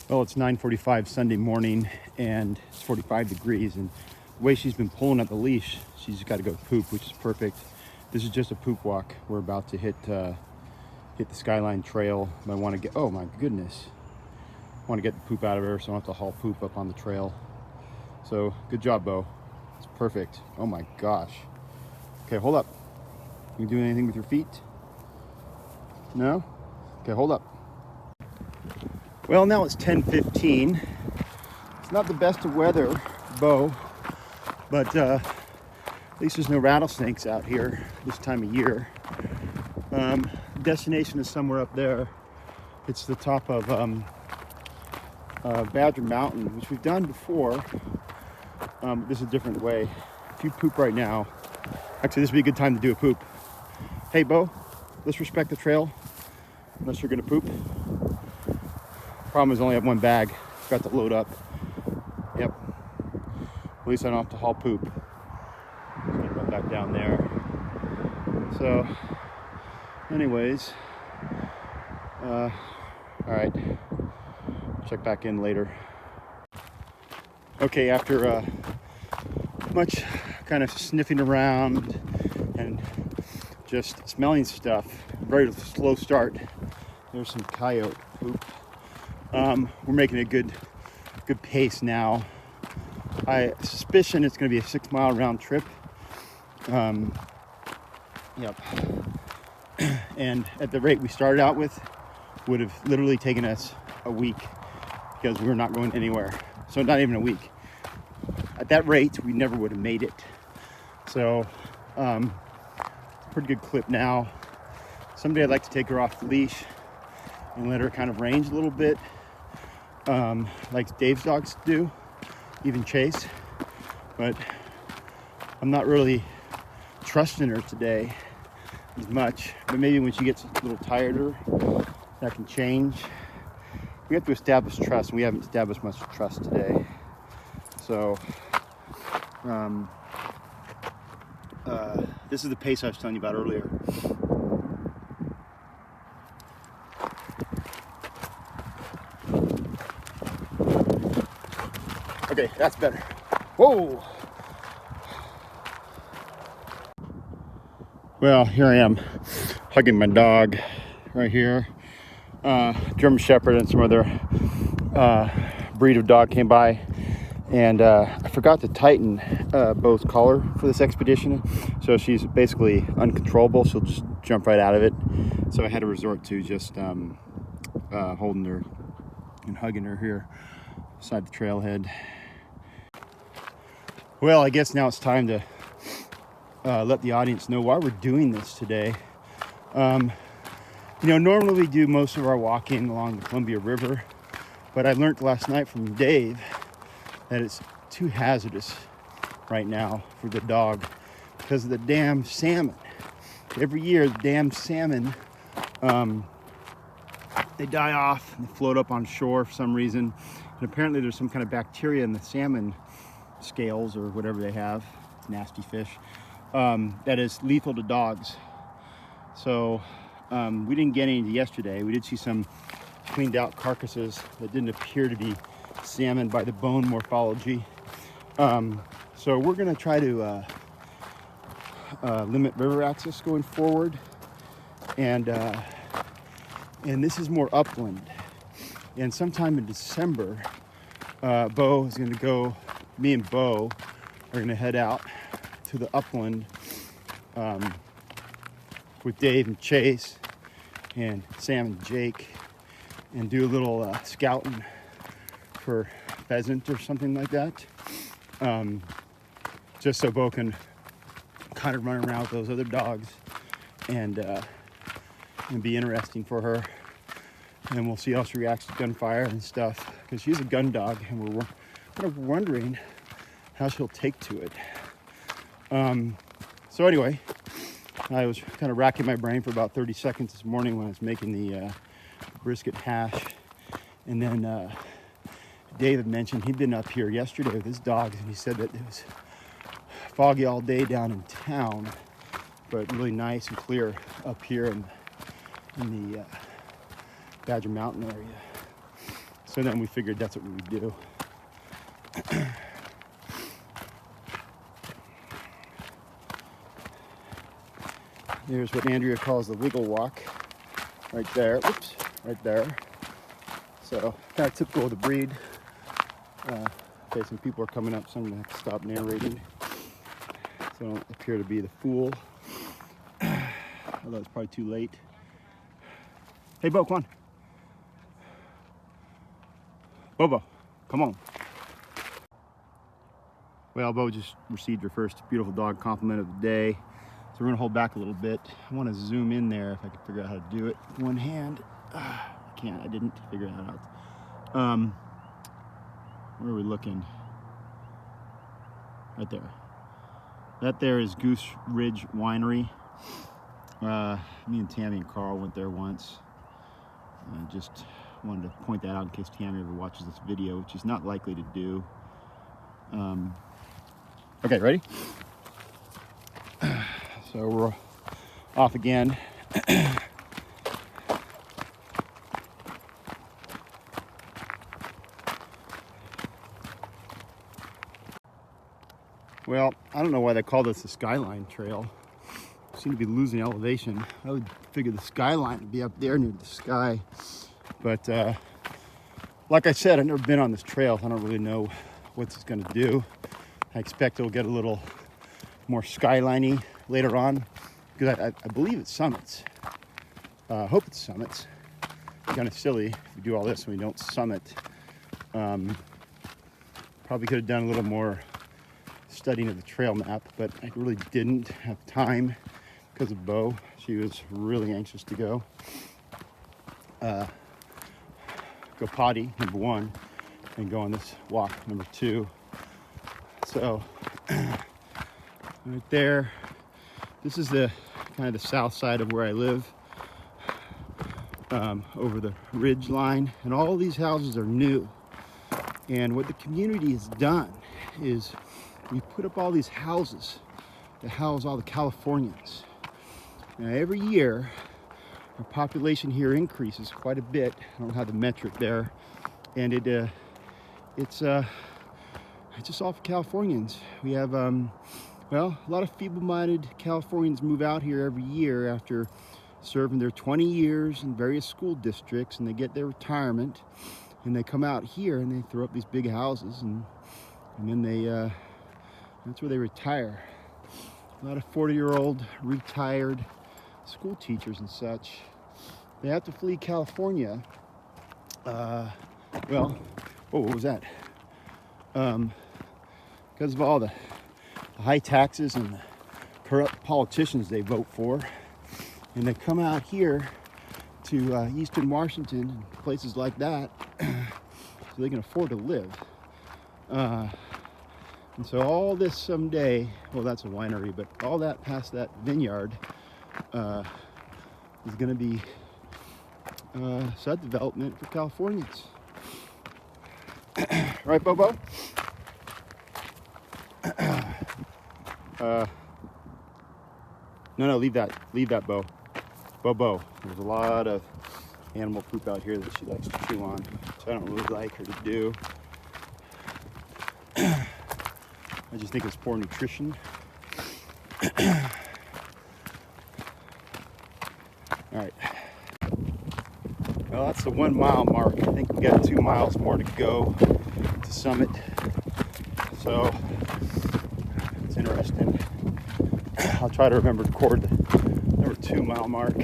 Well, it's 9:45 Sunday morning and it's 45 degrees, and the way she's been pulling at the leash, she's got to go poop, which is perfect. This is just a poop walk. We're about to hit the Skyline Trail. I want to get, oh my goodness, I want to get the poop out of her so I don't have to haul poop up on the trail. So good job, Beau. It's perfect. Oh my gosh. Okay, hold up. You doing anything with your feet? No? Okay, hold up. Well, now it's 10:15. It's not the best of weather, Beau, but at least there's no rattlesnakes out here this time of year. Destination is somewhere up there. It's the top of Badger Mountain, which we've done before. This is a different way. If you poop right now, actually this would be a good time to do a poop. Hey, Beau, let's respect the trail unless you're gonna poop. Problem is I only have one bag. Forgot to load up. Yep. At least I don't have to haul poop. Just gonna run back down there. So, anyways, all right. Check back in later. Okay, after much kind of sniffing around and just smelling stuff, very slow start. There's some coyote poop. We're making a good pace now. I suspicion it's going to be a 6-mile round trip. Yep. And at the rate we started out with, would have literally taken us a week because we were not going anywhere. So not even a week. At that rate, we never would have made it. So, pretty good clip now. Someday I'd like to take her off the leash and let her kind of range a little bit, like Dave's dogs do, even Chase. But I'm not really trusting her today as much. But maybe when she gets a little tireder, that can change. We have to establish trust, and we haven't established much trust today. So, this is the pace I was telling you about earlier. Okay, that's better. Whoa! Well, here I am, hugging my dog right here. German Shepherd and some other breed of dog came by, and I forgot to tighten Beau's collar for this expedition, so she's basically uncontrollable. She'll just jump right out of it. So I had to resort to just holding her and hugging her here beside the trailhead. Well, I guess now it's time to let the audience know why we're doing this today. You know, normally we do most of our walking along the Columbia River, but I learned last night from Dave that it's too hazardous right now for the dog because of the damn salmon. Every year, the damn salmon, they die off and they float up on shore for some reason. And apparently there's some kind of bacteria in the salmon scales or whatever they have, nasty fish, that is lethal to dogs. So we didn't get any yesterday. We did see some cleaned out carcasses that didn't appear to be salmon by the bone morphology. So we're gonna try to limit river access going forward, and this is more upland. And sometime in December, Beau is gonna go. Me and Beau are gonna head out to the upland with Dave and Chase and Sam and Jake, and do a little scouting for pheasant or something like that. Just so Beau can kind of run around with those other dogs and be interesting for her. And we'll see how she reacts to gunfire and stuff, because she's a gun dog, and we're kind of wondering how she'll take to it. So anyway, I was kind of racking my brain for about 30 seconds this morning when I was making the brisket hash. And then David mentioned he'd been up here yesterday with his dogs, and he said that it was foggy all day down in town, but really nice and clear up here in the Badger Mountain area. So then we figured that's what we would do. Here's what Andrea calls the wiggle walk, right there. Oops, right there. So kind of typical of the breed. Okay, some people are coming up, so I'm gonna have to stop narrating. So I don't appear to be the fool, although it's probably too late. Hey, Beau, come on. Bobo, come on. Well, Beau just received her first beautiful dog compliment of the day. So we're gonna hold back a little bit. I wanna zoom in there if I can figure out how to do it with one hand. I can't, I didn't figure that out. Where are we looking? Right there. That there is Goose Ridge Winery. Me and Tammy and Carl went there once. I just wanted to point that out in case Tammy ever watches this video, which she's not likely to do. Okay, ready? So we're off again. Well, I don't know why they call this the Skyline Trail. We seem to be losing elevation. I would figure the skyline would be up there near the sky. But like I said, I've never been on this trail. I don't really know what it's gonna do. I expect it'll get a little more skyline-y later on, because I believe it summits. I hope it summits. It's kind of silly if we do all this and we don't summit. Probably could have done a little more studying of the trail map, but I really didn't have time because of Beau. She was really anxious to go. Go potty, number one, and go on this walk, number two. So, right there, this is the kind of the south side of where I live, over the ridge line, and all these houses are new. And what the community has done is we put up all these houses to house all the Californians. Now every year, our population here increases quite a bit. I don't have the metric there, and it's just all for Californians. We have well, a lot of feeble-minded Californians move out here every year after serving their 20 years in various school districts, and they get their retirement, and they come out here and they throw up these big houses, and then they that's where they retire. A lot of 40-year-old retired school teachers and such, they have to flee California. Well, oh, what was that? Because of all the high taxes and the corrupt politicians they vote for, and they come out here to Eastern Washington and places like that so they can afford to live. And so all this someday, well, that's a winery, but all that past that vineyard is going to be sud development for Californians. Right, Bobo? No, leave that, Beau. Beau. There's a lot of animal poop out here that she likes to chew on, so I don't really like her to do. I just think it's poor nutrition. All right. Well, that's the 1 mile mark. I think we got 2 miles more to go to summit. So it's interesting. I'll try to remember to record the number 2 mile mark.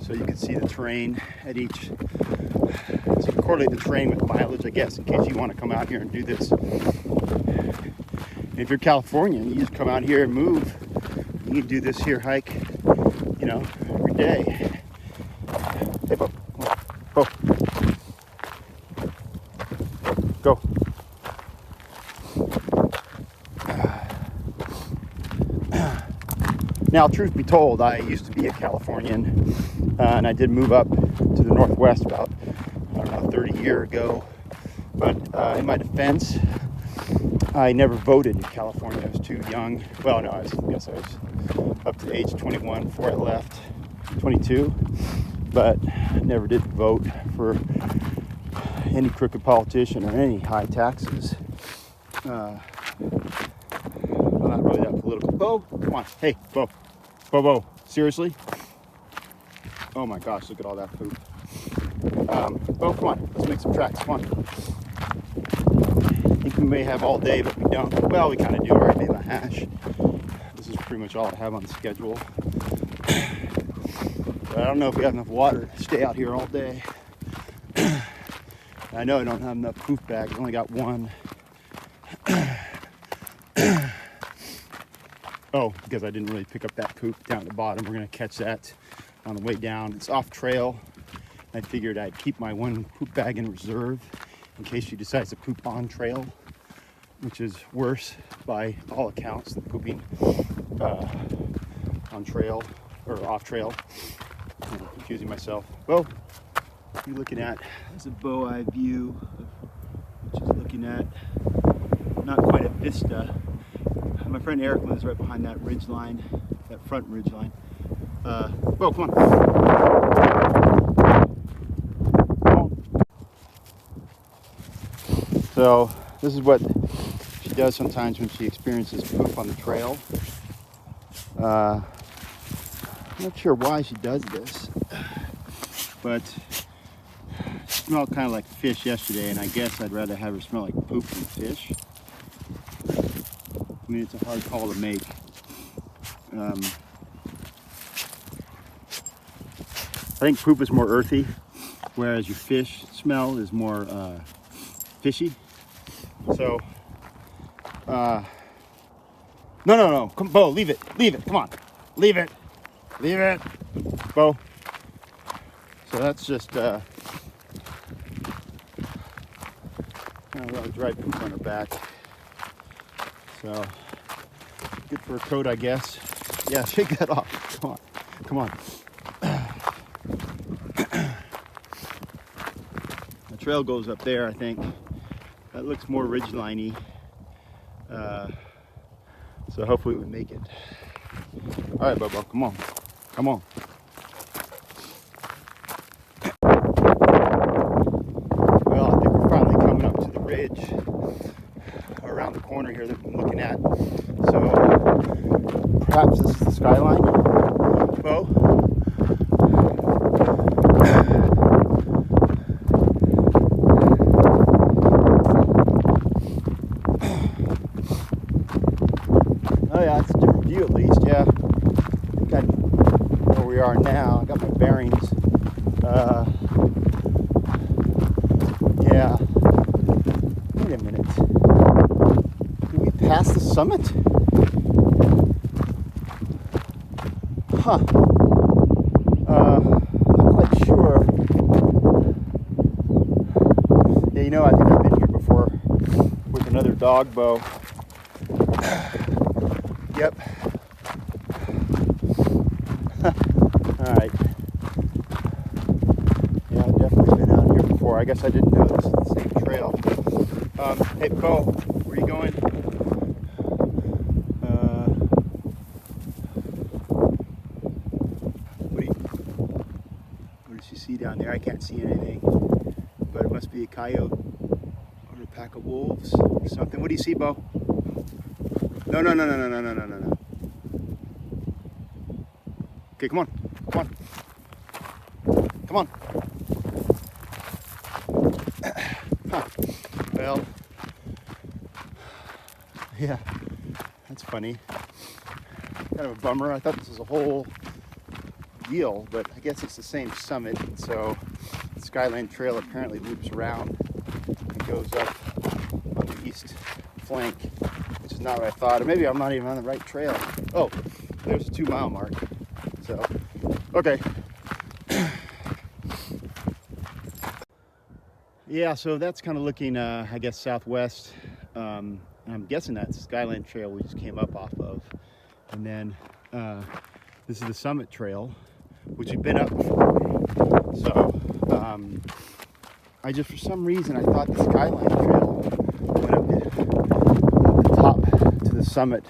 So you can see the terrain at each. So you can correlate the terrain with mileage, I guess, in case you want to come out here and do this. And if you're Californian, you just come out here and move. You can do this here hike, you know, every day. Hey, Beau. Beau. Go. Now, truth be told, I used to be a Californian, and I did move up to the Northwest about, I don't know, 30 years ago. But in my defense, I never voted in California. I was too young. Well, no, I guess I was up to the age of 21 before I left, 22. but never did vote for any crooked politician or any high taxes. I'm not really that political. Beau, come on. Hey, Beau, seriously? Oh my gosh, look at all that poop. Beau, come on, let's make some tracks, come on. I think we may have all day, but we don't. Well, we kind of do. I already made my hash. This is pretty much all I have on the schedule. But I don't know if we have enough water to stay out here all day. I know I don't have enough poop bags. I only got one. Oh, because I didn't really pick up that poop down at the bottom. We're going to catch that on the way down. It's off trail. I figured I'd keep my one poop bag in reserve in case she decides to poop on trail, which is worse by all accounts than pooping on trail or off trail. I'm confusing myself. Beau, what are you looking at? There's a bow eye view, which is looking at not quite a vista. My friend Eric lives right behind that ridge line, that front ridge line. Beau, come on. So this is what she does sometimes when she experiences poop on the trail. I'm not sure why she does this, but it smelled kind of like fish yesterday, and I guess I'd rather have her smell like poop than fish. I mean, it's a hard call to make. I think poop is more earthy, whereas your fish smell is more fishy. So, no, come, Beau, leave it, come on, leave it, Beau. So that's just kind of a lot of dry poop on her back. So, good for a coat, I guess. Yeah, shake that off. Come on. The trail goes up there, I think. That looks more ridgeline-y. So hopefully we make it. All right, Beau, come on. Well, I think we're finally coming up to the ridge around the corner here that I'm looking at. So perhaps this is the skyline, Beau. Oh yeah, it's a different view at least, yeah. I think I know where we are now. I got my bearings. Yeah. Wait a minute. Did we pass the summit? Huh. Not quite sure. Yeah, you know, I think I've been here before with another dog, Beau. Yep. All right. Yeah, I've definitely been out here before. I guess I didn't know this is the same trail. Hey, Beau, where are you going? What does she see down there? I can't see anything, but it must be a coyote or a pack of wolves or something. What do you see, Beau? No. Okay, come on. Huh. Well, yeah, that's funny. Kind of a bummer. I thought this was a whole deal, but I guess it's the same summit. And so the Skyline Trail apparently loops around and goes up on the east flank, which is not what I thought. Or maybe I'm not even on the right trail. Oh, there's a 2 mile mark. So, okay. Yeah, so that's kind of looking, I guess, southwest. And I'm guessing that's the Skyline Trail we just came up off of. And then this is the Summit Trail, which we've been up before. So I just, for some reason, I thought the Skyline Trail went up the top to the summit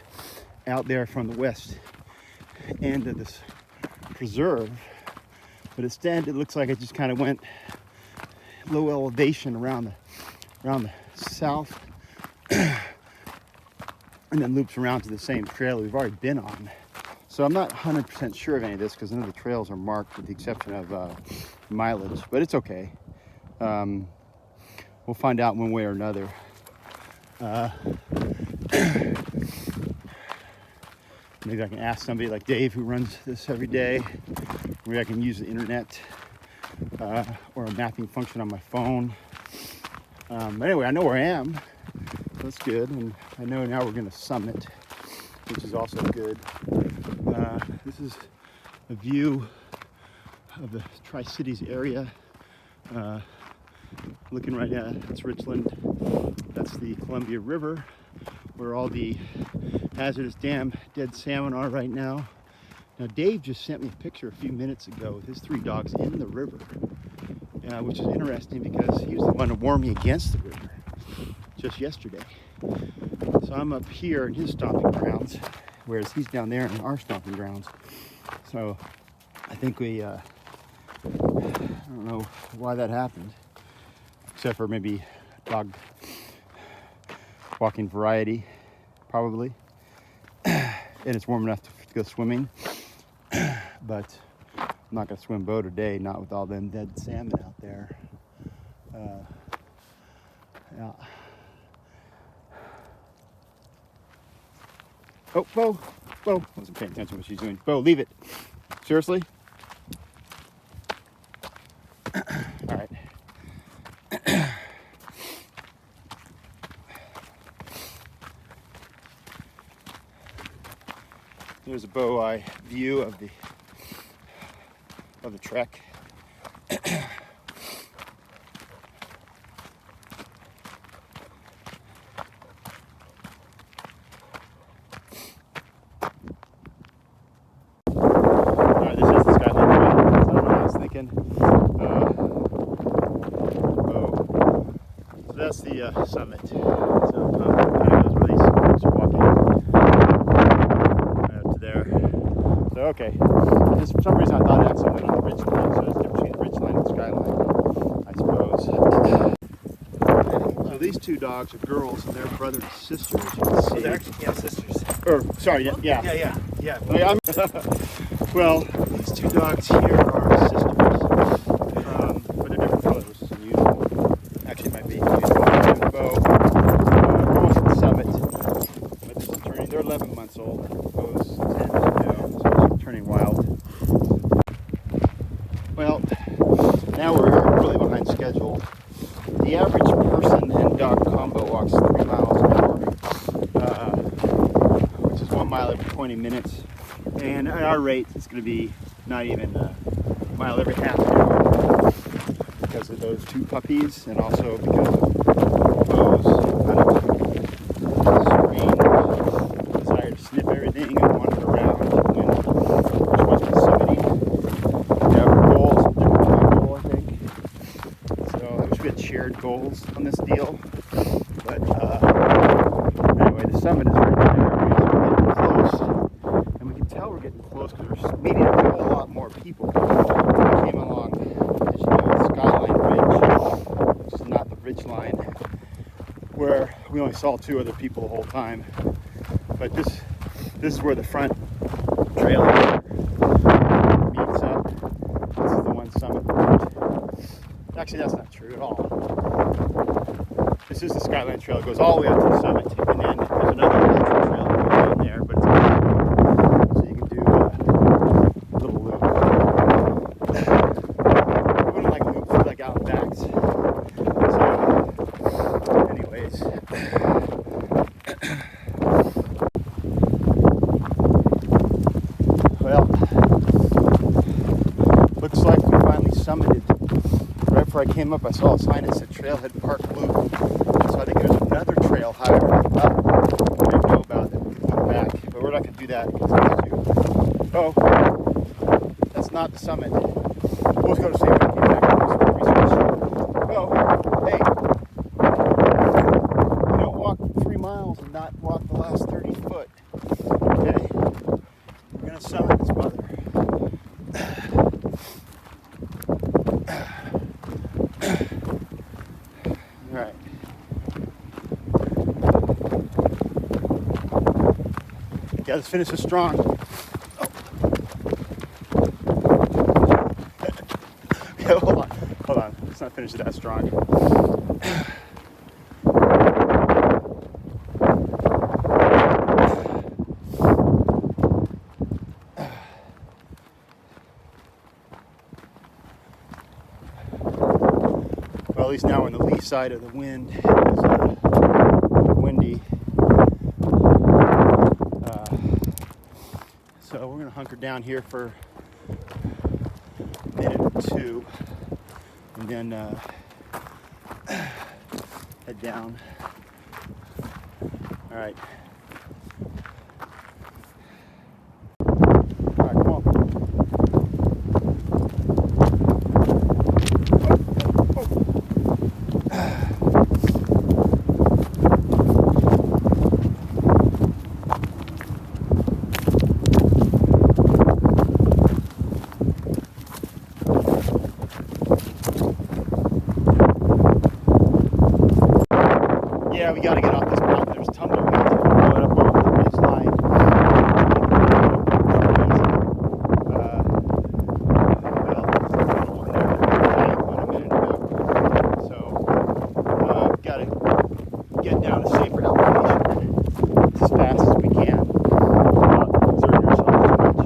out there from the west end of this preserve. But instead, it looks like it just kind of went low elevation around the south, and then loops around to the same trail we've already been on. So I'm not 100% sure of any of this because none of the trails are marked with the exception of mileage, but it's okay. We'll find out one way or another. Maybe I can ask somebody like Dave who runs this every day. Maybe I can use the internet or a mapping function on my phone. Anyway, I know where I am. That's good. And I know now we're going to summit, which is also good. This is a view of the Tri-Cities area. Looking right at that's Richland. That's the Columbia River, where all the hazardous dam dead salmon are right now. Now Dave just sent me a picture a few minutes ago with his 3 dogs in the river, which is interesting because he was the one to warn me against the river just yesterday. So I'm up here in his stomping grounds, whereas he's down there in our stomping grounds. So I think we, I don't know why that happened, except for maybe dog walking variety, probably. And it's warm enough to go swimming, but I'm not gonna swim Beau today, not with all them dead salmon out there. Yeah. Oh, Beau, wasn't paying attention to what she's doing. Beau, leave it. Seriously? All right. There's a Beau eye view of the trek. Alright, this is the Skyline Trail. That's what I was thinking. Beau. So that's the summit. So kind of goes where these folks are walking. Okay, just for some reason I thought it actually went on the ridge line, so there's a difference between the ridge line and skyline, I suppose. So these 2 dogs are girls, and they're brother and sister, as you can see. Oh, they're actually sisters. Or, sorry, yeah. Yeah. Well, these 2 dogs here are sisters, but they're different colors, which is unusual. Actually, it might be unusual. Beau, almost at the summit, but this is turning, they're 11 months old. Beau's 10, turning wild. Well, now we're really behind schedule. The average person and dog combo walks 3 miles an hour, which is 1 mile every 20 minutes. And at our rate, it's going to be not even a mile every half an hour because of those 2 puppies, and also because of Beau's strange desire to sniff everything and wander around when we're supposed to be summiting. We have our goals, different time goal, I think. So I wish we had shared goals on this deal. But anyway, the summit is right there. We're getting close. And we can tell we're getting close because we're meeting a whole lot more people. We came along, as you know, the Skyline Ridge, which is not the ridge line, where we only saw 2 other people the whole time. But this is where the front trail meets up. This is the one summit route. Actually, that's not true at all. This is the Skyline Trail. It goes all the way up to the summit, and then there's another natural trail that goes down there, but it's so you can do a little loop. I wouldn't like loops like out and backs. So, anyways. Well, looks like we finally summited. Right before I came up, I saw a sign that said Trailhead Park Loop. So I think there's another trail higher up we didn't know about that we can look back. But we're not going to do that because it's too. Oh, that's not the summit. We'll go to see if we can get back to some research. Oh, hey. You don't walk 3 miles and not walk the last 30 foot. Okay? We're going to summit this mother. Yeah, let's finish this strong. Oh. Yeah, hold on. Let's not finish it that strong. Well, at least now we're on the lee side of the wind. It was windy. So we're gonna hunker down here for a minute or two and then head down. All right. All right, come on. Yeah, we got to get off this mountain. There's tumbleweed going up over the ridge line. So, got to get down to safer elevation as fast as we can. Not exert yourself too much.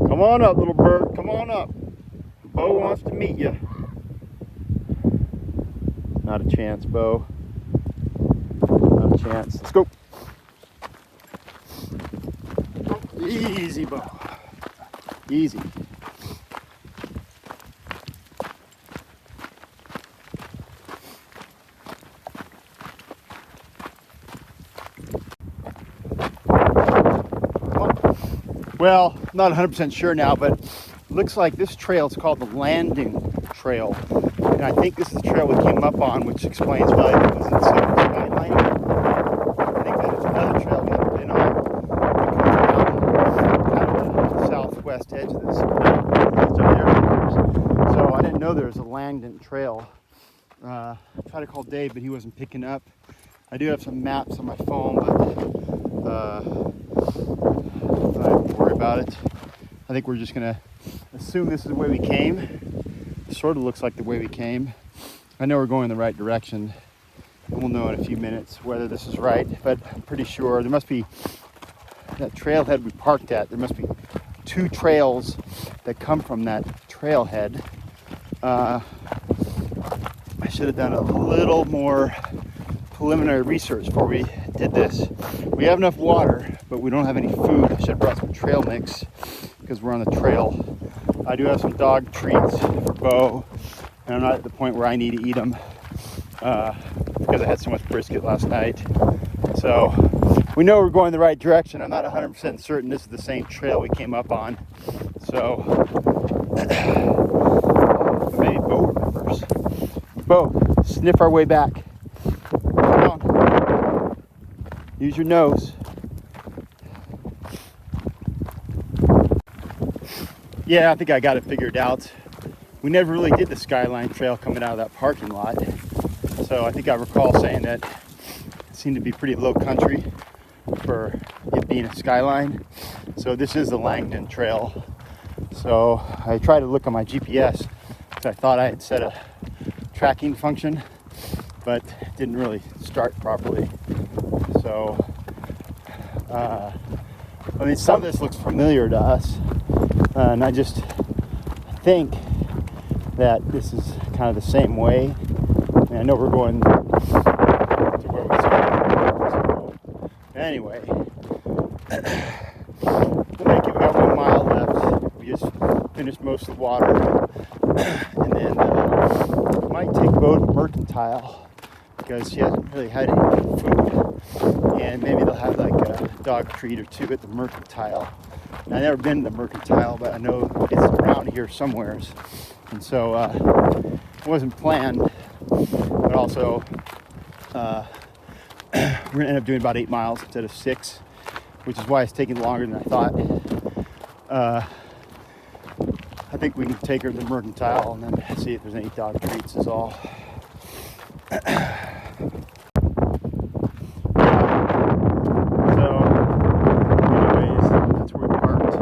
Come on up, little bird. Come on up. Beau wants to meet you. Not a chance, Beau. Not a chance. Let's go. Easy, Beau. Easy. Well, not 100% sure now, but it looks like this trail is called the Langdon Trail. And I think this is the trail we came up on, which explains why it wasn't so skylining. I think that is another trail we haven't been on. It comes around kind of the southwest edge of this. So I didn't know there was a Langdon Trail. I tried to call Dave, but he wasn't picking up. I do have some maps on my phone, but I don't worry about it. I think we're just gonna assume this is the way we came. It sort of looks like the way we came. I know we're going in the right direction, and we'll know in a few minutes whether this is right, but I'm pretty sure there must be, that trailhead we parked at, there must be two trails that come from that trailhead. I should have done a little more preliminary research before we did this. We have enough water, but we don't have any food. I should have brought some trail mix because we're on the trail. I do have some dog treats for Beau, and I'm not at the point where I need to eat them because I had so much brisket last night. So we know we're going the right direction. I'm not 100% certain this is the same trail we came up on. So maybe Beau remembers. Beau, sniff our way back. Come on. Use your nose. Yeah, I think I got it figured out. We never really did the Skyline Trail coming out of that parking lot. So I think I recall saying that it seemed to be pretty low country for it being a skyline. So this is the Langton Trail. So I tried to look on my GPS. So I thought I had set a tracking function, but it didn't really start properly. So, I mean, some of this looks familiar to us, and I just think that this is kind of the same way. And I know we're going to where we started. So, anyway, we'll make it about 1 mile left. We just finished most of the water, and then might take Beau to Mercantile because she hasn't really had any food, and maybe they'll have like a dog treat or two at the Mercantile. And I've never been to the Mercantile, but I know it's around here somewheres, and so it wasn't planned, but also we're gonna end up doing about 8 miles instead of 6, which is why it's taking longer than I thought. I think we can take her to the Mercantile and then see if there's any dog treats is all. So, anyways, that's where we parked.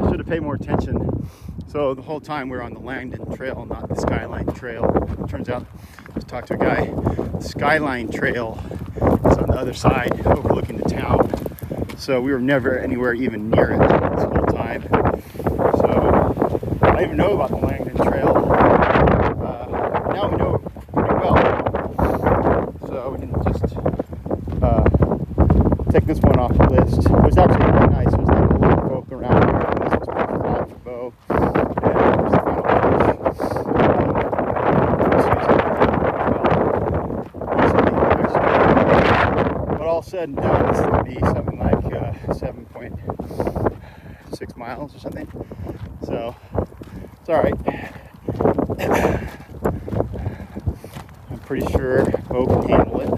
Should have paid more attention. So the whole time we're on the Langdon Trail, not the Skyline Trail. It turns out, just talked to a guy, the Skyline Trail is on the other side, overlooking the town. So we were never anywhere even near it this whole time. So I didn't even know about the Langdon Trail. Now we know it pretty well. So we can just take this one off the list. It was actually really nice. There's not a lot of folk around here. This was pretty flat for Beau. And there's the final finish. But all said and done, this is going to be something like 7.6 miles or something. So it's all right. I'm pretty sure Beau can handle it.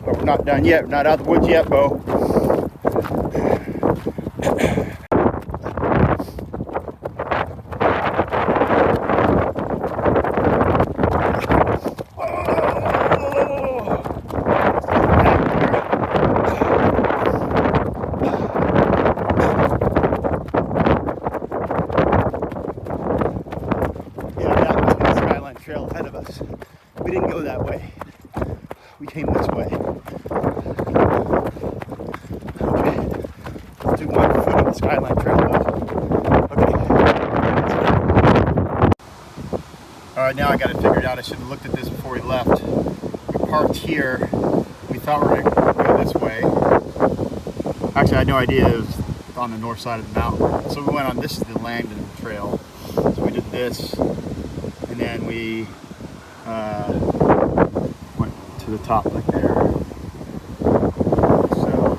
But we're not done yet. We're not out of the woods yet, Beau. Trail ahead of us. We didn't go that way. We came this way. Okay. Let's do 1 foot on the Skyline Trail though. Okay. Alright, now I got it figured out. I should have looked at this before we left. We parked here. We thought we were going to go this way. Actually, I had no idea it was on the north side of the mountain. So we went on, this is the Langdon Trail. So we did this. And then we went to the top like there. So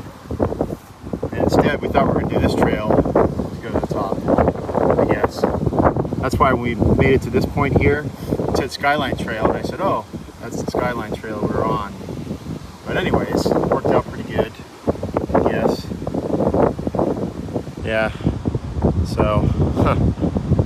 instead we thought we were going to do this trail to go to the top, I guess. That's why we made it to this point here. It said Skyline Trail, and I said, oh, that's the Skyline Trail we were on. But anyways, it worked out pretty good, I guess. Yeah, so,